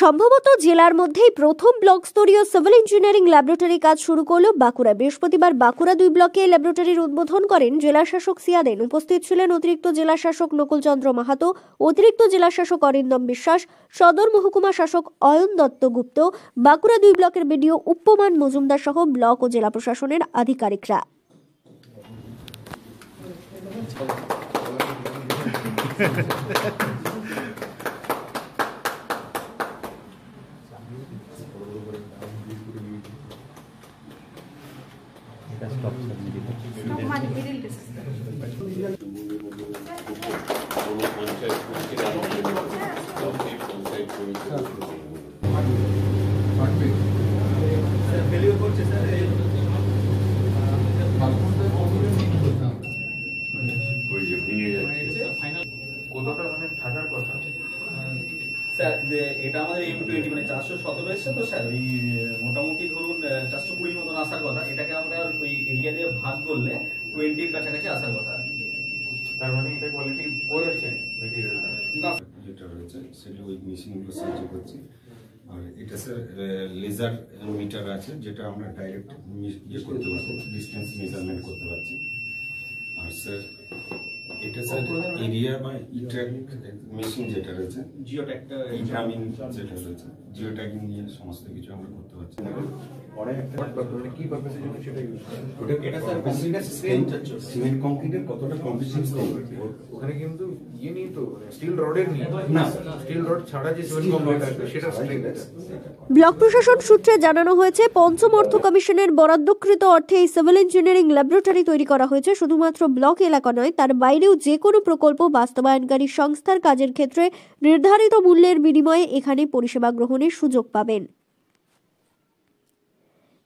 সম্ভবত জেলার মধ্যেই প্রথম ব্লক স্তরীয় সিভিল ইঞ্জিনিয়ারিং ল্যাবরেটরি কাজ শুরু করল বাঁকুড়া। বৃহস্পতিবার বাঁকুড়া 2 ব্লকে ল্যাবরেটরির উদ্বোধন করেন জেলা শাসক সিয়াদেন। উপস্থিত ছিলেন অতিরিক্ত জেলা শাসক নকুল চন্দ্র মাহাতো, অতিরিক্ত জেলা শাসক অরিন্দম বিশ্বাস, সদর মহকুমা শাসক অয়ন দত্ত গুপ্ত, বাঁকুড়া 2 ব্লকের বিডিও উপমান মজুমদার সহ ব্লক ও জেলা প্রশাসনের আধিকারিকরা। স্যার এটা আমাদের M20 মানে 417 এসছে তো স্যার ওই মোটামুটি ধরুন 420 মতন আসার কথা। এটাকে আমরা ওই এরিয়া দিয়ে ভাগ করলে 20 এর কাছাকাছি আসার কথা। তার মানে এটা কোয়ালিটি পোর আছে মেটেরিয়ালটা না যেটা রয়েছে সেটা ওই মেশিনগুলো সাহায্য করছে। আর এটা স্যার লেজার মিটার আছে যেটা আমরা ডাইরেক্ট ইয়ে করতে পারছি, ডিস্টেন্স মেজারমেন্ট করতে পারছি। আর স্যার এটা স্যার এরিয়া বা ইট্র্যাক মেশিন যেটা রয়েছে, জিওট্যাগটা ইনকামিং যেটা রয়েছে, জিওট্যাগিং নিয়ে সমস্ত কিছু আমরা করতে পারছি। কি পারপাসের জন্য সেটা ইউজ করে এটা স্যার সিমেন্ট কংক্রিটের কতটা কম্পিটিশন ওখানে কিন্তু ইয়ে নেই তো, স্টিল রডের নেই না, স্টিল রড ছাড়া যে সিমেন্ট কংক্রিট আছে সেটা স্ট্রেংথ আছে। ব্লক প্রশাসন সূত্রে জানানো হয়েছে, পঞ্চম অর্থ কমিশনের বরাদ্দকৃত অর্থে এই সিভিল ইঞ্জিনিয়ারিং ল্যাবরেটরি তৈরি করা হয়েছে। শুধুমাত্র ব্লক এলাকা নয়, তার বাইরেও যে কোনো প্রকল্প বাস্তবায়নকারী সংস্থার কাজের ক্ষেত্রে নির্ধারিত মূল্যের বিনিময়ে এখানে পরিষেবা গ্রহণের সুযোগ পাবেন।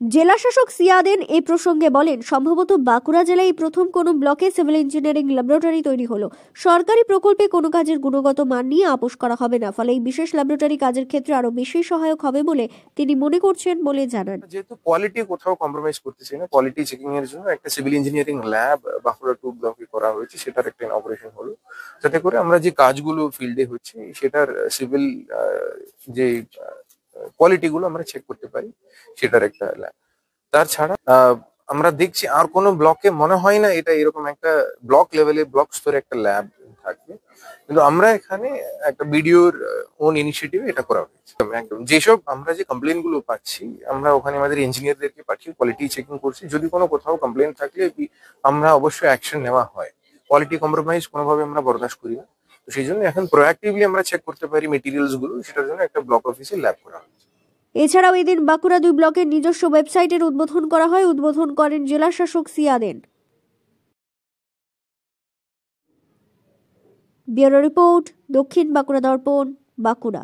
জেলা শাসক সিয়াদেন এই প্রসঙ্গে বলেন, সম্ভবত বাঁকুড়া জেলায় প্রথম কোনো ব্লকে সিভিল ইঞ্জিনিয়ারিং ল্যাবরেটরি তৈরি হলো। সরকারি প্রকল্পে কোনো কাজের গুণগত মান নিয়ে আপোষ করা হবে না, ফলে এই বিশেষ ল্যাবরেটরি কাজের ক্ষেত্রে আরো বেশি সহায়ক হবে বলে তিনি মনে করছেন বলে জানান। যেহেতু কোয়ালিটি কোথাও কম্প্রোমাইজ করতে চাই না, কোয়ালিটি চেকিং এর জন্য একটা সিভিল ইঞ্জিনিয়ারিং ল্যাব বাঁকুড়া 2 ব্লকে করা হয়েছে। সেটার একটা ইনঅপারেশন হলো, যাতে করে আমরা যে কাজগুলো ফিল্ডে হচ্ছে সেটার সিভিল যে কোয়ালিটি গুলো আমরা চেক করতে পারি, সেটার একটা ল্যাব। তাছাড়া আমরা দেখছি আর কোনো ব্লকে মনে হয় না এটা এরকম একটা ব্লক লেভেলে, ব্লক স্তরে একটা ল্যাব থাকবে, কিন্তু আমরা এখানে একটা বিডিওর ওন ইনিশিয়েটিভে এটা করা হয়েছে। একদম যেসব আমরা যে কমপ্লেন গুলো পাচ্ছি, আমরা ওখানে আমাদের ইঞ্জিনিয়ারদেরকে পাঠিয়ে কোয়ালিটি চেকিং করছি। যদি কোনো কোথাও কমপ্লেন থাকলে আমরা অবশ্যই অ্যাকশন নেওয়া হয়। কোয়ালিটি কম্প্রোমাইজ কোনোভাবে আমরা বরদাস্ত করি না। তো সেই জন্য এখন প্রোঅ্যাক্টিভলি আমরা চেক করতে পারি মেটেরিয়ালস গুলো, সেটার জন্য একটা ব্লক অফিসে ল্যাব করা হয়েছে। এছাড়াও এদিন বাঁকুড়া 2 ব্লকের নিজস্ব ওয়েবসাইটের উদ্বোধন করা হয়। উদ্বোধন করেন জেলা শাসক সিয়াদেন। ব্যুরো রিপোর্ট, দক্ষিণ বাঁকুড়া দর্পণ, বাঁকুড়া।